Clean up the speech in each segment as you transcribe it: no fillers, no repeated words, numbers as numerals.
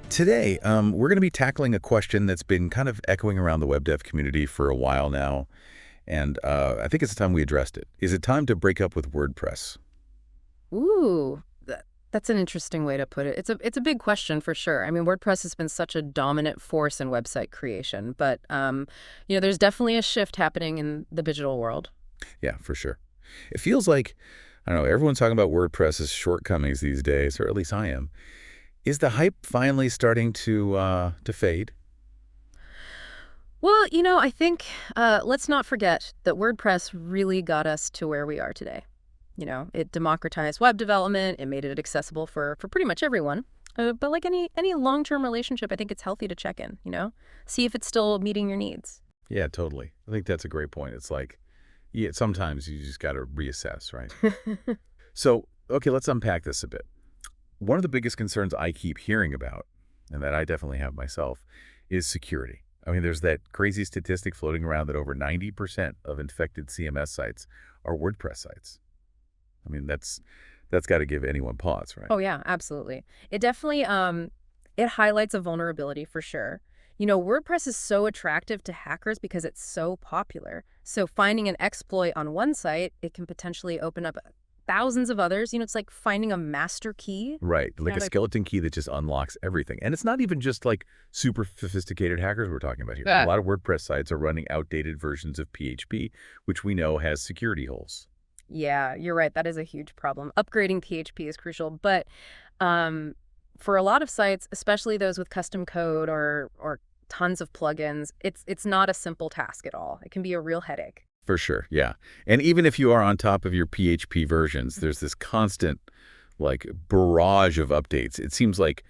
Today, we're going to be tackling a question that's been kind of echoing around the web dev community for a while now, and I think it's time we addressed it. Is it time to break up with WordPress? Ooh, that's an interesting way to put it. It's a big question for sure. I mean, WordPress has been such a dominant force in website creation, but there's definitely a shift happening in the digital world. Yeah, for sure. It feels like, I don't know, everyone's talking about WordPress's shortcomings these days, or at least I am. Is the hype finally starting to fade? Well, I think let's not forget that WordPress really got us to where we are today. It democratized web development. It made it accessible for pretty much everyone. But like any long-term relationship, I think it's healthy to check in, see if it's still meeting your needs. Yeah, totally. I think that's a great point. It's like, yeah, sometimes you just got to reassess, right? So, okay, let's unpack this a bit. One of the biggest concerns I keep hearing about, and that I definitely have myself, is security. I mean, there's that crazy statistic floating around that over 90% of infected CMS sites are WordPress sites. I mean, that's got to give anyone pause, right? Oh, yeah, absolutely. It definitely it highlights a vulnerability for sure. WordPress is so attractive to hackers because it's so popular. So finding an exploit on one site, it can potentially open up thousands of others. It's like finding a master key. Right, like Yeah, a skeleton key that just unlocks everything. And it's not even just like super sophisticated hackers we're talking about here. A lot of WordPress sites are running outdated versions of PHP, which we know has security holes. Yeah, you're right. That is a huge problem. Upgrading PHP is crucial, but for a lot of sites, especially those with custom code or tons of plugins, it's not a simple task at all. It can be a real headache. For sure, yeah. And even if you are on top of your PHP versions, there's this constant, like, barrage of updates. It seems like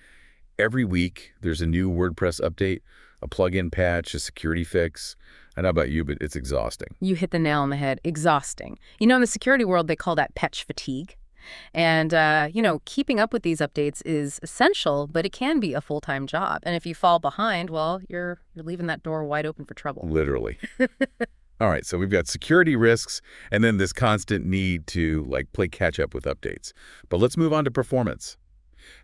every week there's a new WordPress update, a plugin patch, a security fix. I don't know about you, but it's exhausting. You hit the nail on the head. Exhausting. In the security world, they call that patch fatigue. And, keeping up with these updates is essential, but it can be a full-time job. And if you fall behind, well, you're leaving that door wide open for trouble. Literally. All right, so we've got security risks and then this constant need to like play catch up with updates. But let's move on to performance.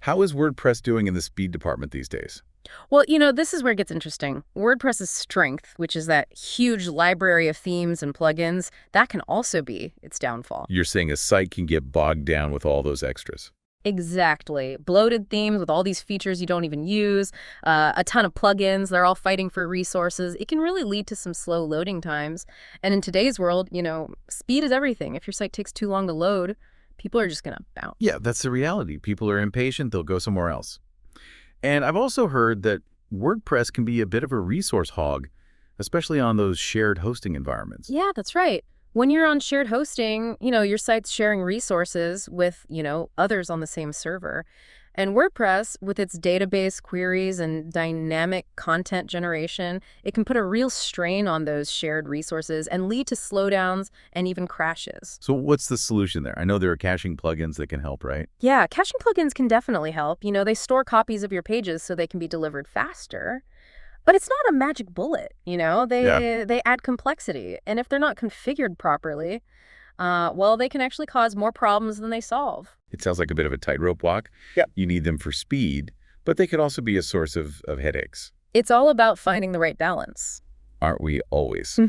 How is WordPress doing in the speed department these days? Well, this is where it gets interesting. WordPress's strength, which is that huge library of themes and plugins, that can also be its downfall. You're saying a site can get bogged down with all those extras. Exactly. Bloated themes with all these features you don't even use, a ton of plugins, they're all fighting for resources. It can really lead to some slow loading times. And in today's world, speed is everything. If your site takes too long to load, people are just going to bounce. Yeah, that's the reality. People are impatient. They'll go somewhere else. And I've also heard that WordPress can be a bit of a resource hog, especially on those shared hosting environments. Yeah, that's right. When you're on shared hosting, your site's sharing resources with, others on the same server. And WordPress, with its database queries and dynamic content generation, it can put a real strain on those shared resources and lead to slowdowns and even crashes. So what's the solution there? I know there are caching plugins that can help, right? Yeah, caching plugins can definitely help. They store copies of your pages so they can be delivered faster. But it's not a magic bullet, They add complexity. And if they're not configured properly, they can actually cause more problems than they solve. It sounds like a bit of a tightrope walk. Yep. You need them for speed, but they could also be a source of headaches. It's all about finding the right balance. Aren't we always?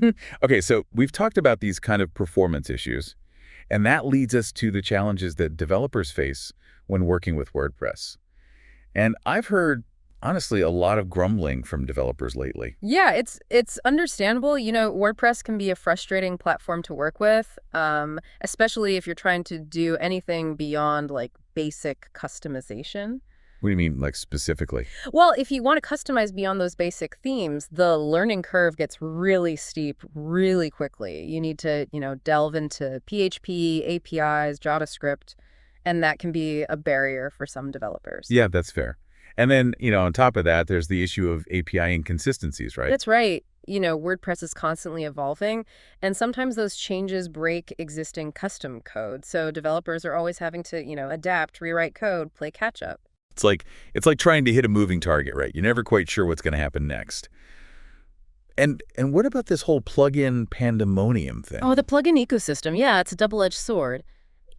Okay, so we've talked about these kind of performance issues, and that leads us to the challenges that developers face when working with WordPress. And I've heard, honestly, a lot of grumbling from developers lately. Yeah, it's understandable. WordPress can be a frustrating platform to work with, especially if you're trying to do anything beyond like basic customization. What do you mean, like, specifically? Well, if you want to customize beyond those basic themes, the learning curve gets really steep really quickly. You need to, delve into PHP, APIs, JavaScript, and that can be a barrier for some developers. Yeah, that's fair. And then, on top of that, there's the issue of API inconsistencies, right? That's right. WordPress is constantly evolving, and sometimes those changes break existing custom code. So developers are always having to, adapt, rewrite code, play catch up. It's like trying to hit a moving target, right? You're never quite sure what's going to happen next. And what about this whole plugin pandemonium thing? Oh, the plugin ecosystem. Yeah, it's a double-edged sword.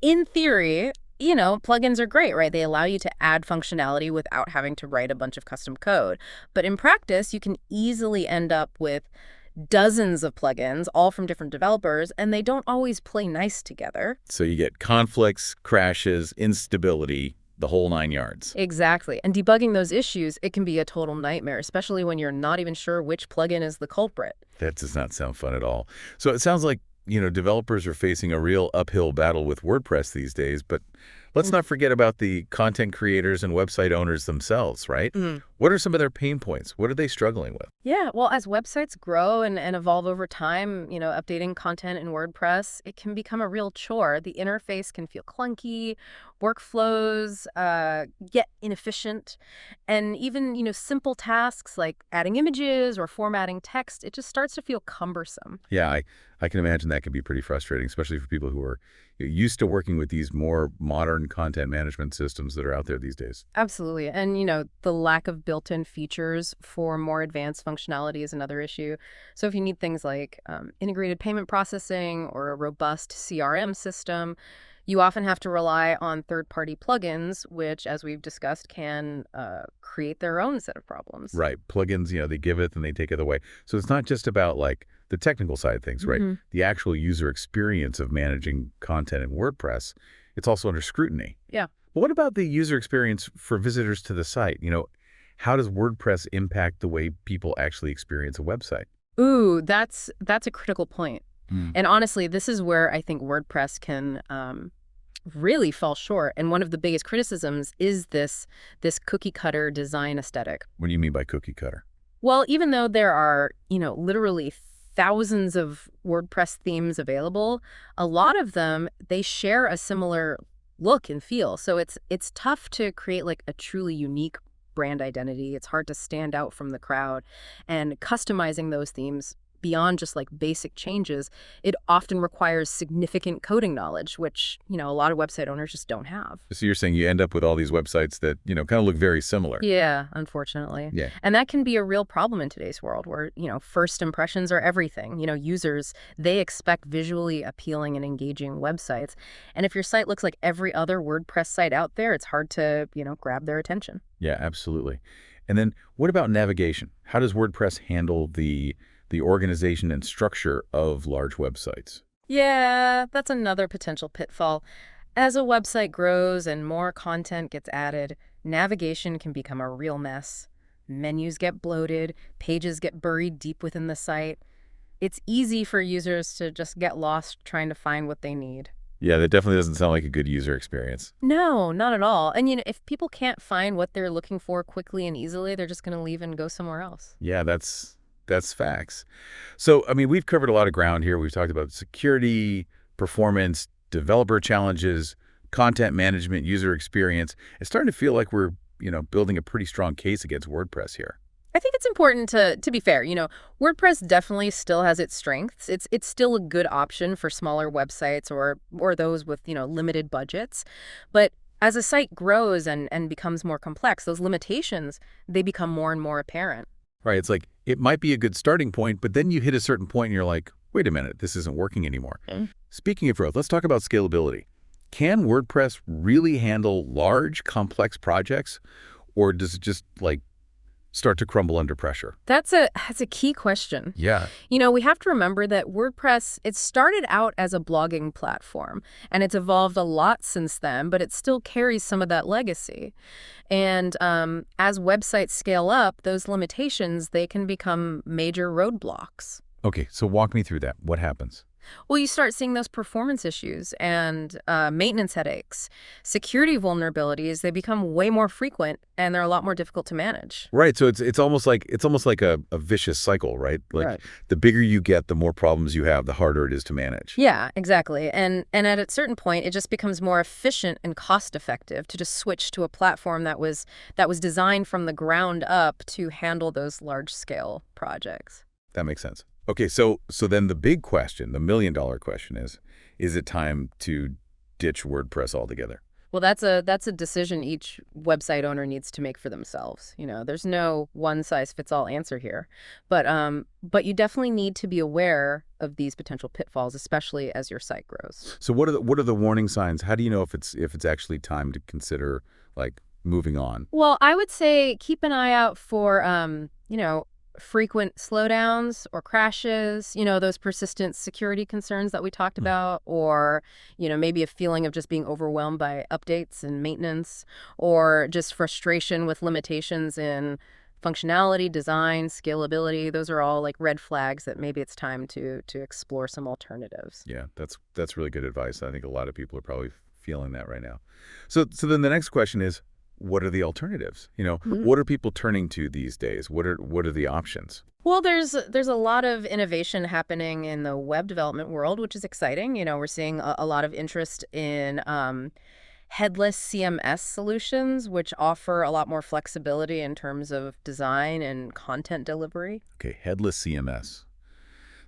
In theory, Plugins are great, right? They allow you to add functionality without having to write a bunch of custom code. But in practice, you can easily end up with dozens of plugins, all from different developers, and they don't always play nice together. So you get conflicts, crashes, instability, the whole 9 yards. Exactly. And debugging those issues, it can be a total nightmare, especially when you're not even sure which plugin is the culprit. That does not sound fun at all. So it sounds like, developers are facing a real uphill battle with WordPress these days, but let's not forget about the content creators and website owners themselves, right? What are some of their pain points? What are they struggling with? Yeah, well, as websites grow and evolve over time, updating content in WordPress, it can become a real chore. The interface can feel clunky, workflows get inefficient, and even, simple tasks like adding images or formatting text, it just starts to feel cumbersome. Yeah, I can imagine that can be pretty frustrating, especially for people who are used to working with these more modern content management systems that are out there these days. Absolutely. And, the lack of built-in features for more advanced functionality is another issue. So if you need things like integrated payment processing or a robust CRM system, you often have to rely on third-party plugins, which, as we've discussed, can create their own set of problems. Right. Plugins, they give it and they take it away. So it's not just about like the technical side of things, right? The actual user experience of managing content in WordPress, it's also under scrutiny. Yeah. But what about the user experience for visitors to the site? How does WordPress impact the way people actually experience a website? Ooh, that's a critical point. And honestly, this is where I think WordPress can really fall short. And one of the biggest criticisms is this cookie cutter design aesthetic. What do you mean by cookie cutter? Well, even though there are, literally thousands of WordPress themes available, a lot of them, they share a similar look and feel. So it's tough to create like a truly unique brand identity. It's hard to stand out from the crowd. And customizing those themes beyond just like basic changes, it often requires significant coding knowledge, which, a lot of website owners just don't have. So you're saying you end up with all these websites that, kind of look very similar. Yeah, unfortunately. Yeah. And that can be a real problem in today's world where, first impressions are everything. Users, they expect visually appealing and engaging websites. And if your site looks like every other WordPress site out there, it's hard to, grab their attention. Yeah, absolutely. And then what about navigation? How does WordPress handle the organization and structure of large websites? Yeah, that's another potential pitfall. As a website grows and more content gets added, navigation can become a real mess. Menus get bloated, pages get buried deep within the site. It's easy for users to just get lost trying to find what they need. Yeah, that definitely doesn't sound like a good user experience. No, not at all. And, if people can't find what they're looking for quickly and easily, they're just going to leave and go somewhere else. Yeah, that's facts. So, we've covered a lot of ground here. We've talked about security, performance, developer challenges, content management, user experience. It's starting to feel like we're, building a pretty strong case against WordPress here. I think it's important to be fair. WordPress definitely still has its strengths. It's still a good option for smaller websites or those with, limited budgets. But as a site grows and becomes more complex, those limitations, they become more and more apparent. Right. It's like it might be a good starting point, but then you hit a certain point and you're like, wait a minute, this isn't working anymore. Speaking of growth, let's talk about scalability. Can WordPress really handle large, complex projects, or does it just start to crumble under pressure? That's a key question. Yeah. We have to remember that WordPress, it started out as a blogging platform, and it's evolved a lot since then, but it still carries some of that legacy. And as websites scale up, those limitations, they can become major roadblocks. Okay, so walk me through that. What happens? Well, you start seeing those performance issues and maintenance headaches. Security vulnerabilities, they become way more frequent, and they're a lot more difficult to manage. Right. So it's almost like a vicious cycle, right? Like Right. The bigger you get, the more problems you have, the harder it is to manage. Yeah, exactly. And at a certain point, it just becomes more efficient and cost effective to just switch to a platform that was designed from the ground up to handle those large scale projects. That makes sense. Okay, so then the big question, the million-dollar question is it time to ditch WordPress altogether? Well, that's a decision each website owner needs to make for themselves. There's no one-size-fits-all answer here. But you definitely need to be aware of these potential pitfalls, especially as your site grows. So what are the warning signs? How do you know if it's actually time to consider like moving on? Well, I would say keep an eye out for, frequent slowdowns or crashes, those persistent security concerns that we talked about, or, maybe a feeling of just being overwhelmed by updates and maintenance, or just frustration with limitations in functionality, design, scalability. Those are all like red flags that maybe it's time to explore some alternatives. Yeah, that's really good advice. I think a lot of people are probably feeling that right now. So then the next question is, what are the alternatives? What are people turning to these days? What are the options? Well, there's a lot of innovation happening in the web development world, which is exciting. We're seeing a lot of interest in headless CMS solutions, which offer a lot more flexibility in terms of design and content delivery. Okay, headless CMS.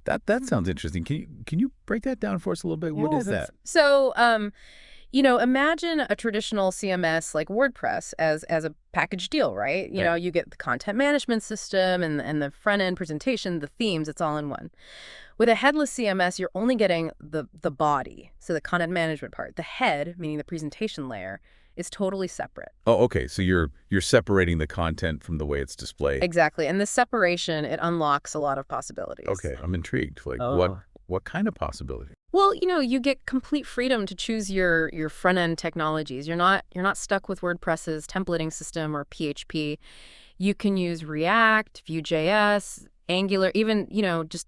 That sounds interesting. Can you break that down for us a little bit? What is that? So, imagine a traditional CMS like WordPress as a package deal, right? You get the content management system and the front end presentation, the themes, it's all in one. With a headless CMS, you're only getting the body, so the content management part. The head, meaning the presentation layer, is totally separate. Oh, okay. So you're separating the content from the way it's displayed. Exactly. And this separation, it unlocks a lot of possibilities. Okay, I'm intrigued. Like Oh. what kind of possibility? Well, you get complete freedom to choose your front-end technologies. You're not stuck with WordPress's templating system or PHP. You can use React, Vue.js, Angular, even, just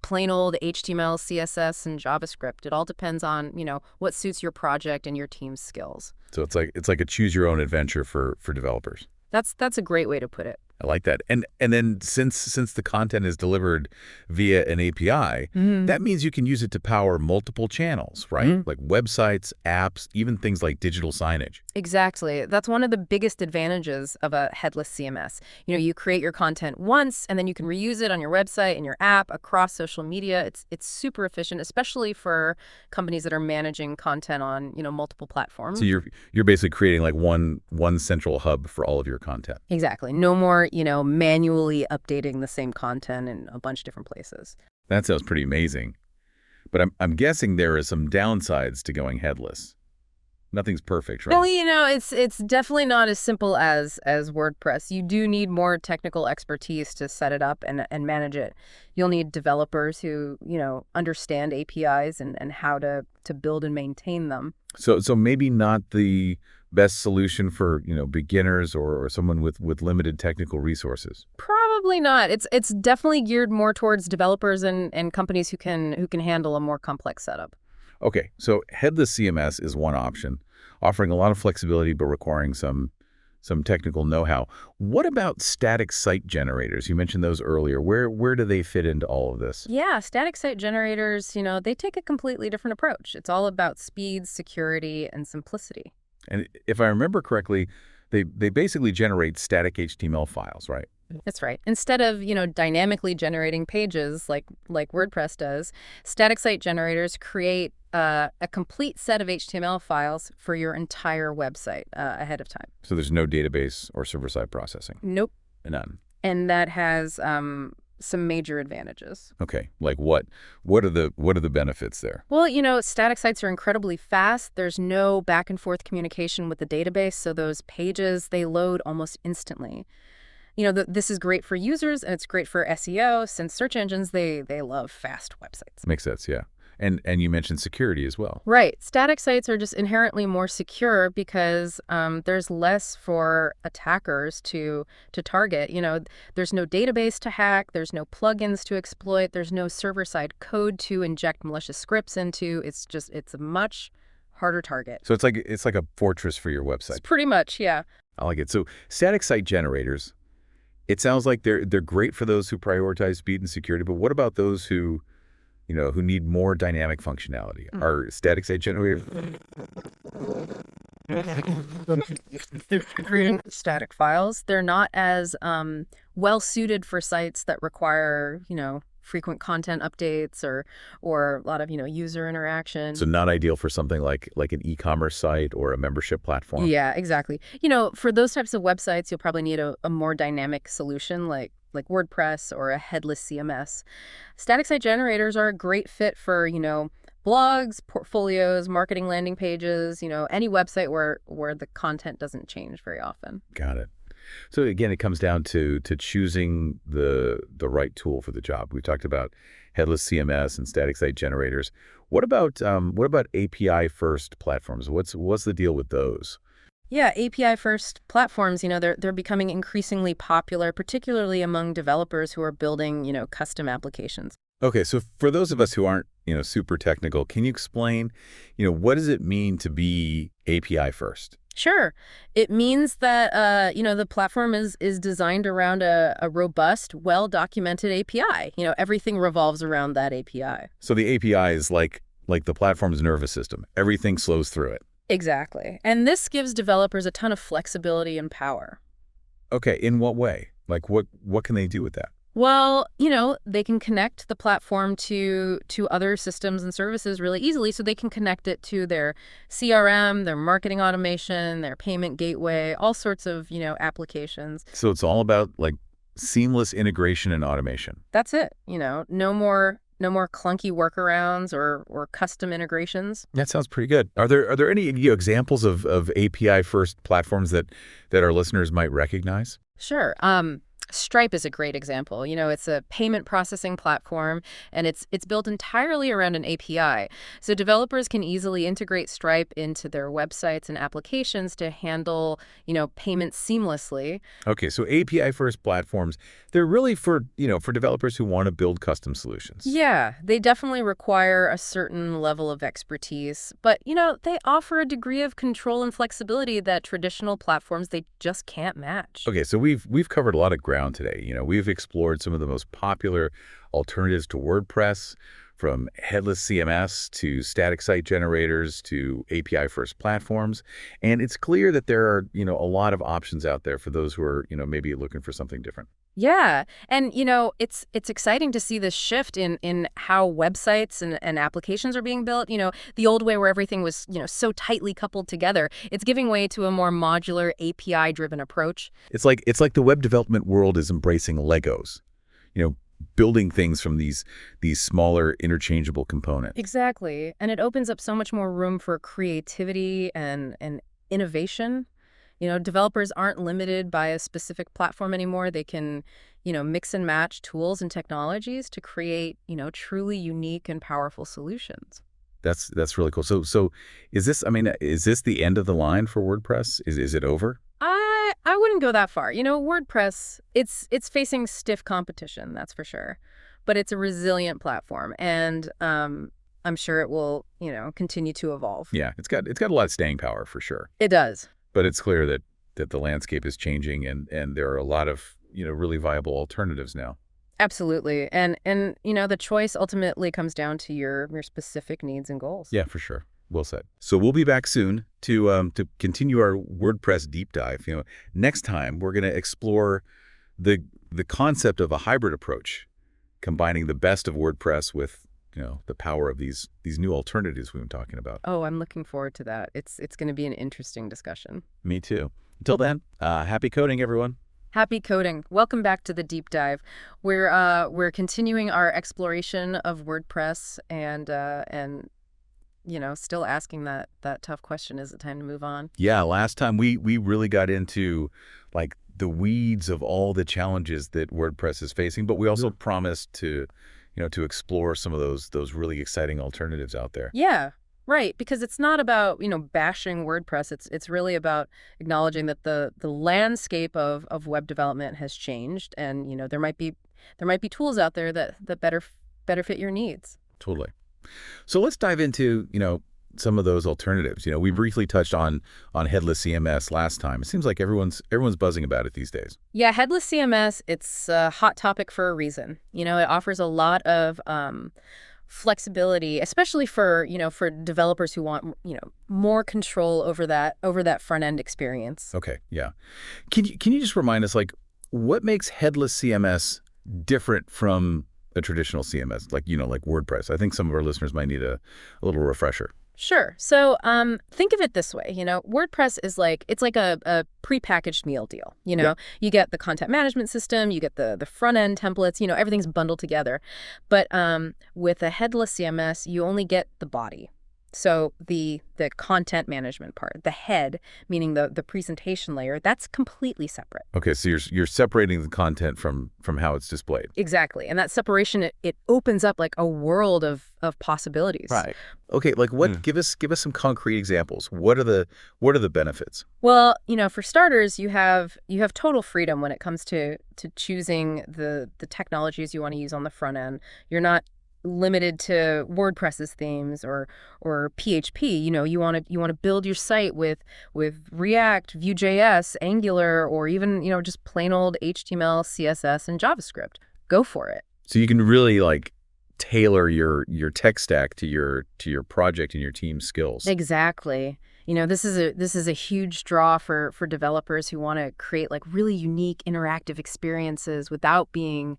plain old HTML, CSS, and JavaScript. It all depends on, what suits your project and your team's skills. So it's like a choose your own adventure for developers. That's a great way to put it. I like that. And then since the content is delivered via an API, that means you can use it to power multiple channels, right? Like websites, apps, even things like digital signage. Exactly. That's one of the biggest advantages of a headless CMS. You create your content once, and then you can reuse it on your website and your app across social media. It's super efficient, especially for companies that are managing content on, multiple platforms. So you're basically creating like one central hub for all of your content. Exactly. No more, manually updating the same content in a bunch of different places. That sounds pretty amazing. But I'm guessing there are some downsides to going headless. Nothing's perfect, right? Well, it's definitely not as simple as WordPress. You do need more technical expertise to set it up and manage it. You'll need developers who, understand APIs and how to build and maintain them. So maybe not the best solution for, beginners or someone with limited technical resources. Probably not. It's definitely geared more towards developers and companies who can handle a more complex setup. Okay, so headless CMS is one option, offering a lot of flexibility but requiring some technical know-how. What about static site generators? You mentioned those earlier. Where do they fit into all of this? Yeah, static site generators, they take a completely different approach. It's all about speed, security, and simplicity. And if I remember correctly, they basically generate static HTML files, right? That's right. Instead of, dynamically generating pages like WordPress does, static site generators create a complete set of HTML files for your entire website ahead of time. So there's no database or server-side processing? Nope. None. And that has some major advantages. Okay, like what? What are the benefits there? Well, static sites are incredibly fast. There's no back and forth communication with the database, so those pages, they load almost instantly. This is great for users, and it's great for SEO, since search engines, they love fast websites. Makes sense, yeah. And you mentioned security as well. Right. Static sites are just inherently more secure because there's less for attackers to target. There's no database to hack. There's no plugins to exploit. There's no server-side code to inject malicious scripts into. It's a much harder target. So it's like a fortress for your website. It's pretty much, yeah. I like it. So static site generators, it sounds like they're great for those who prioritize speed and security, but what about those who need more dynamic functionality? Are static site generators creating static files? They're not as well suited for sites that require, frequent content updates or a lot of, user interaction. so not ideal for something like an e-commerce site or a membership platform? Yeah, exactly. For those types of websites, you'll probably need a more dynamic solution like like WordPress or a headless CMS. Static site generators are a great fit for, blogs, portfolios, marketing landing pages, any website where the content doesn't change very often. Got it. So again, it comes down to choosing the right tool for the job. We talked about headless CMS and static site generators. What about API first platforms? What's the deal with those? Yeah, API first platforms, they're becoming increasingly popular, particularly among developers who are building, custom applications. Okay, so for those of us who aren't, super technical, can you explain, what does it mean to be API first? Sure. It means that, the platform is designed around a robust, well-documented API. Everything revolves around that API. So the API is like the platform's nervous system. Everything flows through it. Exactly. And this gives developers a ton of flexibility and power. Okay, in what way? Like what can they do with that? Well, they can connect the platform to other systems and services really easily, so they can connect it to their CRM, their marketing automation, their payment gateway, all sorts of, applications. So it's all about like seamless integration and automation. That's it. No more clunky workarounds or custom integrations. That sounds pretty good. Are there any examples of API first platforms that our listeners might recognize? Sure. Stripe is a great example. It's a payment processing platform, and it's built entirely around an API. So developers can easily integrate Stripe into their websites and applications to handle, payments seamlessly. Okay, so API first platforms, they're really for developers who want to build custom solutions. Yeah, they definitely require a certain level of expertise, but, they offer a degree of control and flexibility that traditional platforms, they just can't match. Okay, so we've covered a lot of ground today. We've explored some of the most popular alternatives to WordPress, from headless CMS to static site generators to API first platforms. And it's clear that there are, a lot of options out there for those who are, maybe looking for something different. Yeah. And, it's exciting to see this shift in how websites and applications are being built. The old way where everything was, so tightly coupled together, it's giving way to a more modular API-driven approach. It's like the web development world is embracing Legos, building things from these smaller interchangeable components. Exactly. And it opens up so much more room for creativity and innovation. Developers aren't limited by a specific platform anymore. They can, mix and match tools and technologies to create, truly unique and powerful solutions. That's really cool. So is this the end of the line for WordPress? Is it over? I wouldn't go that far. WordPress, it's facing stiff competition, that's for sure. But it's a resilient platform, and I'm sure it will, continue to evolve. Yeah, it's got a lot of staying power for sure. It does. But it's clear that the landscape is changing, and there are a lot of, really viable alternatives now. Absolutely. And the choice ultimately comes down to your specific needs and goals. Yeah, for sure. Well said. So we'll be back soon to continue our WordPress deep dive. Next time we're going to explore the concept of a hybrid approach, combining the best of WordPress with the power of these new alternatives we've been talking about. Oh, I'm looking forward to that. It's going to be an interesting discussion. Me too. Until then, happy coding, everyone. Happy coding. Welcome back to the deep dive. We're continuing our exploration of WordPress and still asking that tough question, is it time to move on? Yeah, last time we really got into like the weeds of all the challenges that WordPress is facing, but we also promised to explore some of those really exciting alternatives out there. Yeah, right. Because it's not about, bashing WordPress. It's really about acknowledging that the landscape of web development has changed, and, there might be tools out there that better fit your needs. Totally. So let's dive into, some of those alternatives. We briefly touched on headless CMS last time. It seems like everyone's buzzing about it these days. Yeah, headless CMS, it's a hot topic for a reason. It offers a lot of flexibility, especially for developers who want, more control over that front-end experience. Okay, yeah. Can you just remind us, like, what makes headless CMS different from a traditional CMS, like WordPress? I think some of our listeners might need a little refresher. Sure. So, think of it this way. WordPress is it's like a prepackaged meal deal. Yep. You get the content management system, you get the front end templates. Everything's bundled together. But with a headless CMS, you only get the body. So the content management part, the head, meaning the presentation layer, that's completely separate. Okay, so you're separating the content from how it's displayed. Exactly. And that separation, it opens up like a world of possibilities. Right. Okay, like what? Give us some concrete examples. What are the benefits? Well, for starters, you have total freedom when it comes to choosing the technologies you want to use on the front end. You're not limited to WordPress's themes or PHP. You want to build your site with React, Vue.js, Angular, or even just plain old HTML, CSS, and JavaScript. Go for it. So you can really like tailor your tech stack to your project and your team's skills. Exactly. This is a huge draw for developers who want to create like really unique interactive experiences without being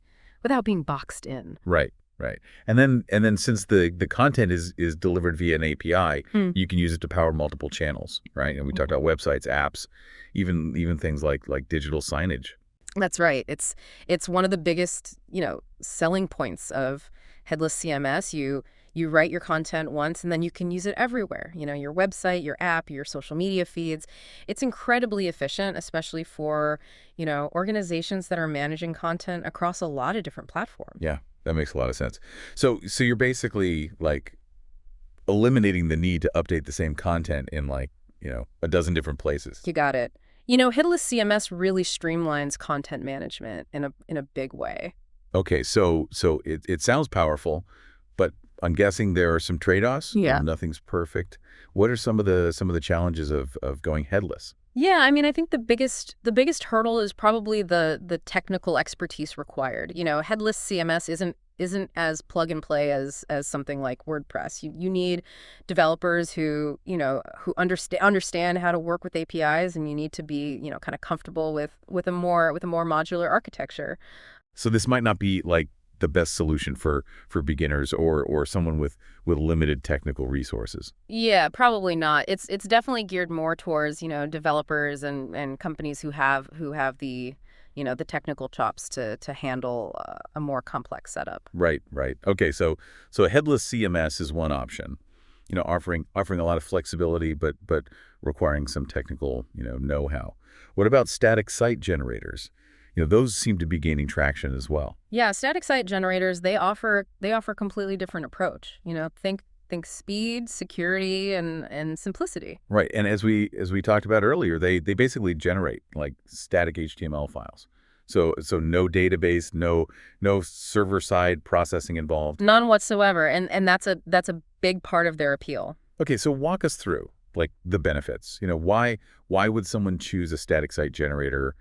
boxed in. Right. Right. And then since the content is delivered via an API, you can use it to power multiple channels, right? And we talked about websites, apps, even things like digital signage. That's right. It's one of the biggest, selling points of headless CMS. You write your content once and then you can use it everywhere. Your website, your app, your social media feeds. It's incredibly efficient, especially for, organizations that are managing content across a lot of different platforms. Yeah, that makes a lot of sense. So you're basically like eliminating the need to update the same content in like, a dozen different places. You got it. Headless CMS really streamlines content management in a big way. Okay, so it sounds powerful, but I'm guessing there are some trade-offs. Yeah. Nothing's perfect. What are some of the challenges of going headless? Yeah, I think the biggest hurdle is probably the technical expertise required. Headless CMS isn't as plug and play as something like WordPress. You need developers who understand how to work with APIs, and you need to be kind of comfortable with a more modular architecture. So this might not be like the best solution for beginners or someone with limited technical resources. Yeah, probably not. It's definitely geared more towards, developers and companies who have the, the technical chops to handle a more complex setup. Right, right. Okay, so a headless CMS is one option. Offering a lot of flexibility, but requiring some technical, know-how. What about static site generators? Those seem to be gaining traction as well. Yeah, static site generators, they offer a completely different approach. Think speed, security, and simplicity. Right, and as we talked about earlier, they basically generate like static HTML files. So no database, no server-side processing involved. None whatsoever, and that's a big part of their appeal. Okay, so walk us through like the benefits. Why would someone choose a static site generator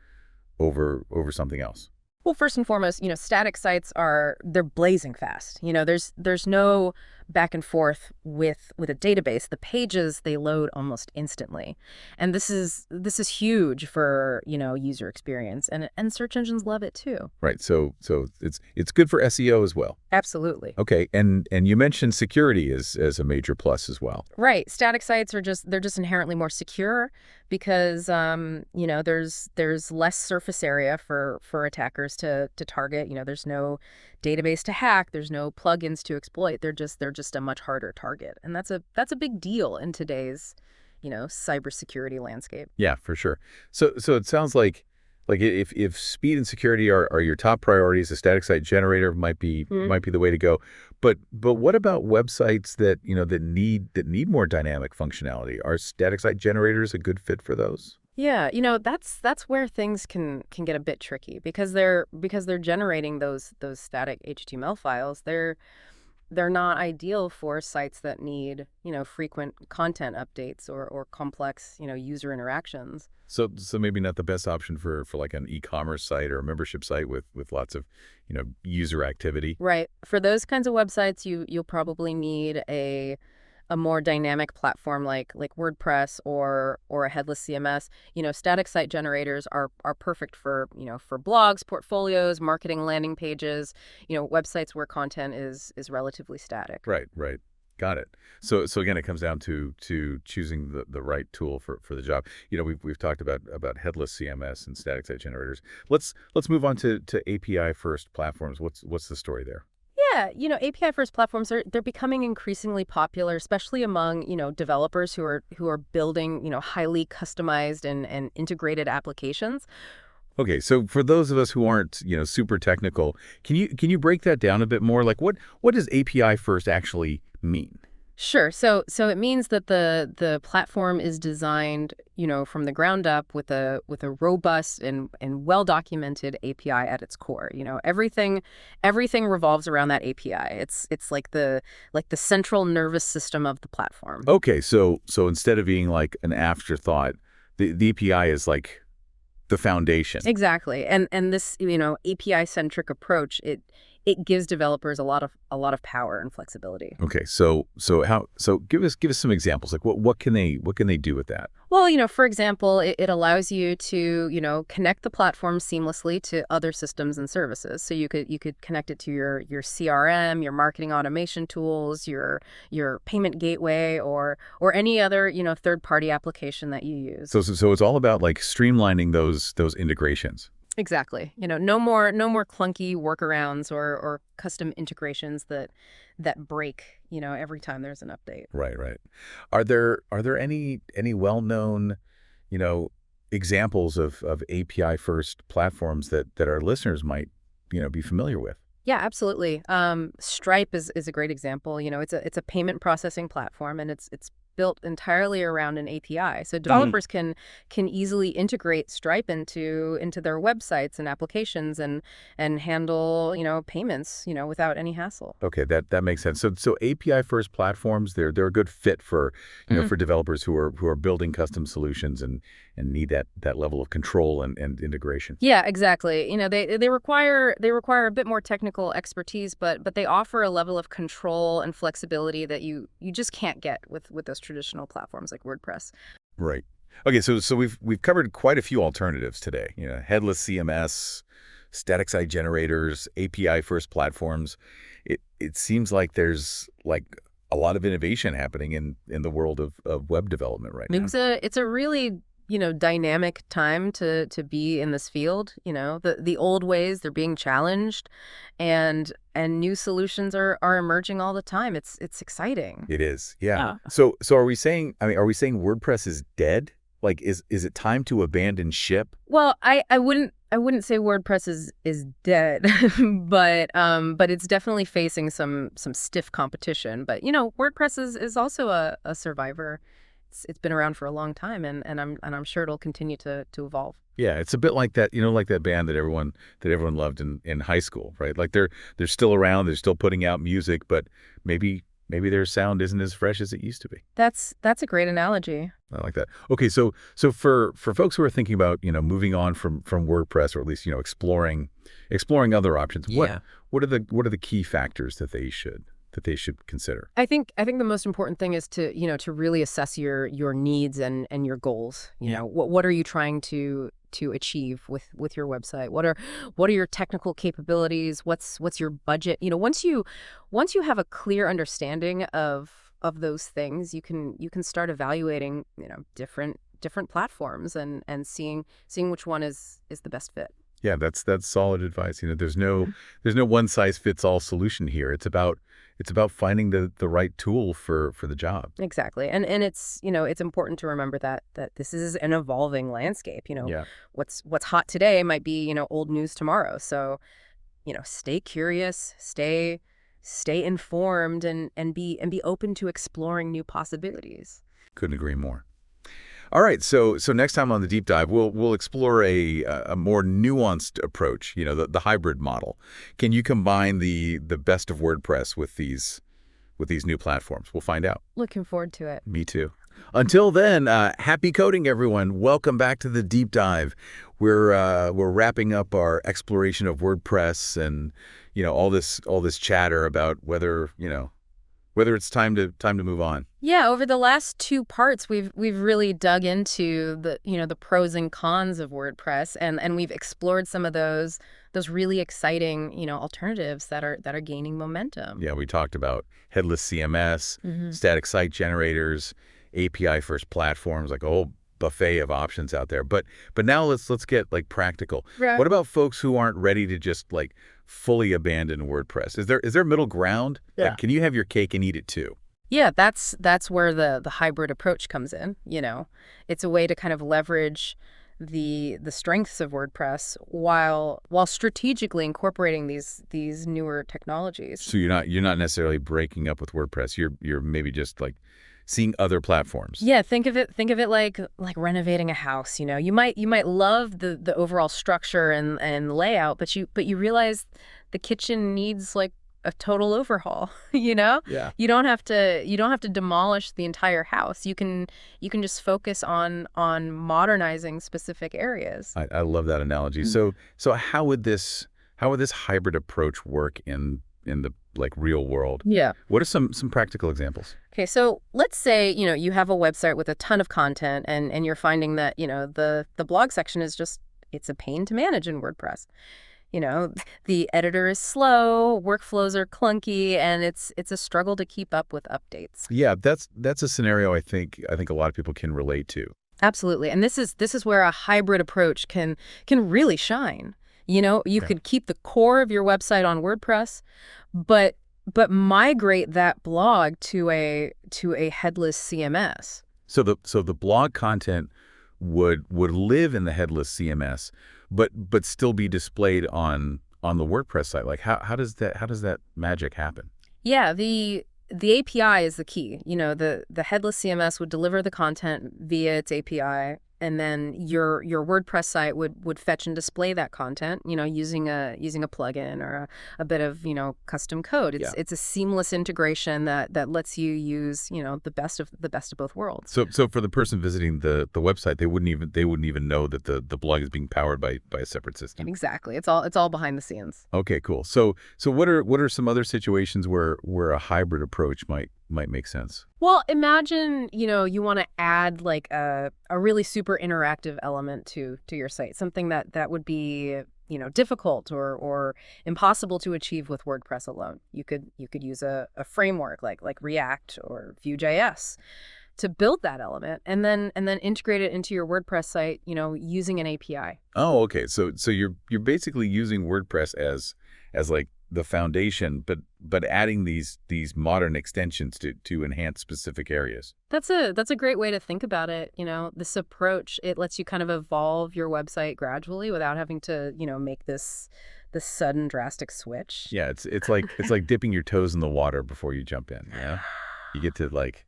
over something else? Well, first and foremost, static sites they're blazing fast. There's no back and forth with a database. The pages, they load almost instantly. And this is huge for, user experience, and search engines love it too. Right. So it's good for SEO as well. Absolutely. Okay, and you mentioned security as a major plus as well. Right. Static sites they're just inherently more secure because there's less surface area for attackers to target. There's no database to hack, there's no plugins to exploit. They're just a much harder target. And that's a big deal in today's, cybersecurity landscape. Yeah, for sure. So it sounds like if speed and security are your top priorities, a static site generator might be the way to go. But what about websites that that need more dynamic functionality? Are static site generators a good fit for those? Yeah, that's where things can get a bit tricky because they're generating those static HTML files. They're not ideal for sites that need, frequent content updates or complex, user interactions. So maybe not the best option for like an e-commerce site or a membership site with lots of, user activity. Right. For those kinds of websites, you'll probably need a more dynamic platform like WordPress or a headless CMS. Static site generators are perfect for, for blogs, portfolios, marketing landing pages, websites where content is relatively static. Right, right. Got it. So again, it comes down to choosing the right tool for the job. We've talked about headless CMS and static site generators. Let's move on to API first platforms. What's the story there? Yeah, API first platforms they're becoming increasingly popular, especially among, developers who are building, highly customized and integrated applications. Okay, so for those of us who aren't, super technical, can you break that down a bit more? Like what does API first actually mean? Sure. So it means that the platform is designed, from the ground up with a robust and well-documented API at its core. Everything revolves around that API. It's like the central nervous system of the platform. Okay, so instead of being like an afterthought, the API is like the foundation. Exactly. And this, API-centric approach, it gives developers a lot of power and flexibility. Okay, so give us some examples. Like what can they do with that? Well, for example, it allows you to, connect the platform seamlessly to other systems and services. So you could connect it to your CRM, your marketing automation tools, your payment gateway, or any other, third-party application that you use. So it's all about like streamlining those integrations. Exactly. No more clunky workarounds or custom integrations that break, every time there's an update. Right, right. Are there any well-known, you know, examples of API first platforms that our listeners might, be familiar with? Yeah, absolutely. Stripe is a great example. It's a payment processing platform, and it's built entirely around an API. So developers can easily integrate Stripe into their websites and applications and handle, payments, without any hassle. Okay, that makes sense. So API first platforms, they're a good fit for for developers who are building custom solutions and need that level of control and integration. Yeah, exactly. They require a bit more technical expertise, but they offer a level of control and flexibility that you just can't get with those traditional platforms like WordPress. Right. Okay, so we've covered quite a few alternatives today. Headless CMS, static site generators, API first platforms. It seems like there's like a lot of innovation happening in the world of web development right now. It's a really dynamic time to be in this field. The old ways, they're being challenged, and new solutions are emerging all the time. It's exciting. It is, yeah. So are we saying? Are we saying WordPress is dead? Like, is it time to abandon ship? Well, I wouldn't say WordPress is dead, but it's definitely facing some stiff competition. But WordPress is also a survivor. It's been around for a long time, and I'm sure it'll continue to evolve. Yeah, it's a bit like that, like that band that everyone loved in high school, right? Like they're still around, they're still putting out music, but maybe their sound isn't as fresh as it used to be. That's a great analogy. I like that. Okay, so for folks who are thinking about, moving on from WordPress, or at least, exploring other options, Yeah. what are the key factors that they should consider? I think the most important thing is to really assess your needs and your goals. What are you trying to achieve with your website? What are your technical capabilities? What's your budget? Once you have a clear understanding of those things, you can start evaluating, different platforms and seeing which one is the best fit. Yeah, that's solid advice. There's no one size fits all solution here. It's about finding the right tool for the job. Exactly. And it's important to remember that this is an evolving landscape. Yeah. What's hot today might be, old news tomorrow. So, stay curious, stay informed, and be open to exploring new possibilities. Couldn't agree more. All right, so next time on the deep dive, we'll explore a more nuanced approach. The hybrid model. Can you combine the best of WordPress with these new platforms? We'll find out. Looking forward to it. Me too. Until then, happy coding, everyone. Welcome back to the deep dive. We're wrapping up our exploration of WordPress and all this chatter about whether whether it's time to move on. Yeah, over the last two parts, we've really dug into the pros and cons of WordPress, and we've explored some of those really exciting, alternatives that are gaining momentum. Yeah, we talked about headless CMS, static site generators, API-first platforms, like a whole buffet of options out there. But now let's get like practical. Right. What about folks who aren't ready to just like fully abandon WordPress? Is there middle ground? Yeah. Like, can you have your cake and eat it too? Yeah, that's where the hybrid approach comes in. It's a way to kind of leverage the strengths of WordPress while strategically incorporating these newer technologies. So you're not necessarily breaking up with WordPress. You're maybe just like seeing other platforms. Yeah, think of it like renovating a house. You might love the overall structure and layout, but you realize the kitchen needs like a total overhaul. Yeah. You don't have to demolish the entire house. You can just focus on modernizing specific areas. I love that analogy. So how would this hybrid approach work in the like real world? Yeah. What are some practical examples? Okay, so let's say, you have a website with a ton of content and you're finding that, the blog section is it's a pain to manage in WordPress. The editor is slow, workflows are clunky, and it's a struggle to keep up with updates. Yeah, that's a scenario I think a lot of people can relate to. Absolutely. And this is where a hybrid approach can really shine. You could keep the core of your website on WordPress, but migrate that blog to a headless CMS. So the blog content would live in the headless CMS, but still be displayed on the WordPress site. Like how does that magic happen? Yeah, the API is the key. The headless CMS would deliver the content via its API, and then your WordPress site would fetch and display that content, using a plugin or a bit of, custom code. It's a seamless integration that lets you use, the best of both worlds. So for the person visiting the website, they wouldn't even know that the blog is being powered by a separate system. Exactly. It's all behind the scenes. Okay, cool. So what are some other situations where a hybrid approach might make sense? Well, imagine, you want to add like a really super interactive element to your site, something that would be, difficult or impossible to achieve with WordPress alone. You could use a framework like React or Vue.js to build that element and then integrate it into your WordPress site, using an API. Oh, okay. So you're basically using WordPress as like the foundation, but adding these modern extensions to enhance specific areas. That's a great way to think about it. This approach, it lets you kind of evolve your website gradually without having to, make this sudden drastic switch. Yeah, it's like dipping your toes in the water before you jump in. Yeah, you get to like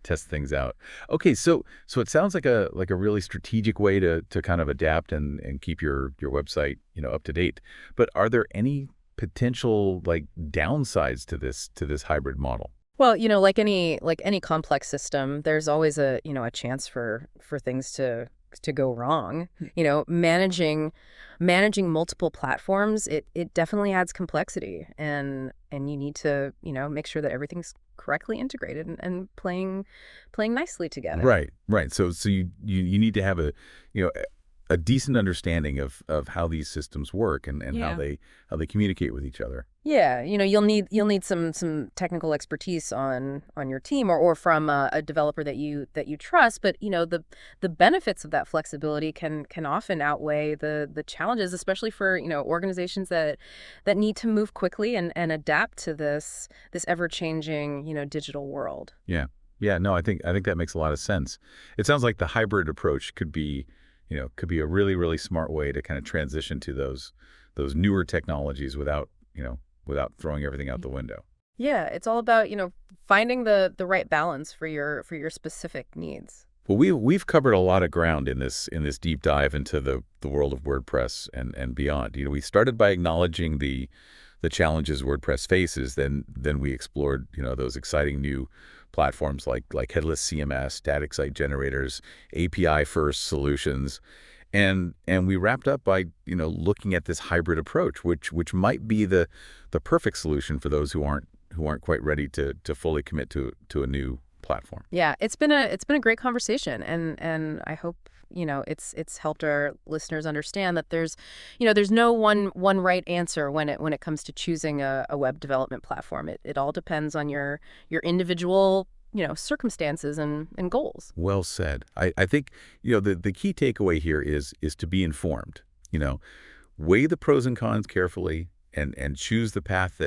test things out. Okay, so it sounds like a really strategic way to kind of adapt and keep your website up to date. But are there any potential like downsides to this hybrid model? Well, like any complex system, there's always a chance for things to go wrong. Managing multiple platforms, it definitely adds complexity, and you need to make sure that everything's correctly integrated and playing nicely together. Right. So you need to have a decent understanding of how these systems work and how they communicate with each other. Yeah, you'll need some technical expertise on your team or from a developer that you trust, but the benefits of that flexibility can often outweigh the challenges, especially for organizations that need to move quickly and adapt to this ever-changing digital world. Yeah. No, I think that makes a lot of sense. It sounds like the hybrid approach could be a really, really smart way to kind of transition to those newer technologies without throwing everything out the window. Yeah, it's all about, finding the right balance for your specific needs. Well, we've covered a lot of ground in this deep dive into the world of WordPress and beyond. We started by acknowledging the challenges WordPress faces, then we explored, those exciting new platforms like headless CMS, static site generators, API-first solutions, and we wrapped up by looking at this hybrid approach, which might be the perfect solution for those who aren't who aren't quite ready to fully commit to a new platform. Yeah, it's been a great conversation, and I hope it's helped our listeners understand that there's no one right answer when it comes to choosing a web development platform. It all depends on your individual circumstances and goals. Well said. I think the key takeaway here is to be informed. Weigh the pros and cons carefully and choose the path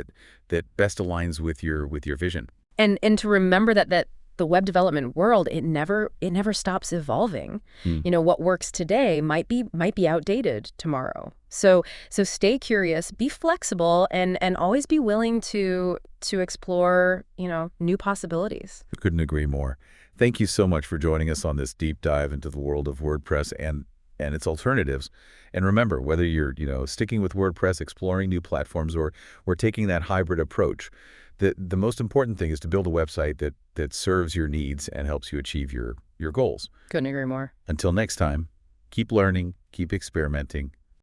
that best aligns with your vision. And to remember that the web development world, it never stops evolving. What works today might be outdated tomorrow. So stay curious, be flexible, and always be willing to explore new possibilities. Couldn't agree more. Thank you so much for joining us on this deep dive into the world of WordPress and its alternatives. And remember, whether you're sticking with WordPress, exploring new platforms, or taking that hybrid approach, the most important thing is to build a website that serves your needs and helps you achieve your goals. Couldn't agree more. Until next time, keep learning, keep experimenting,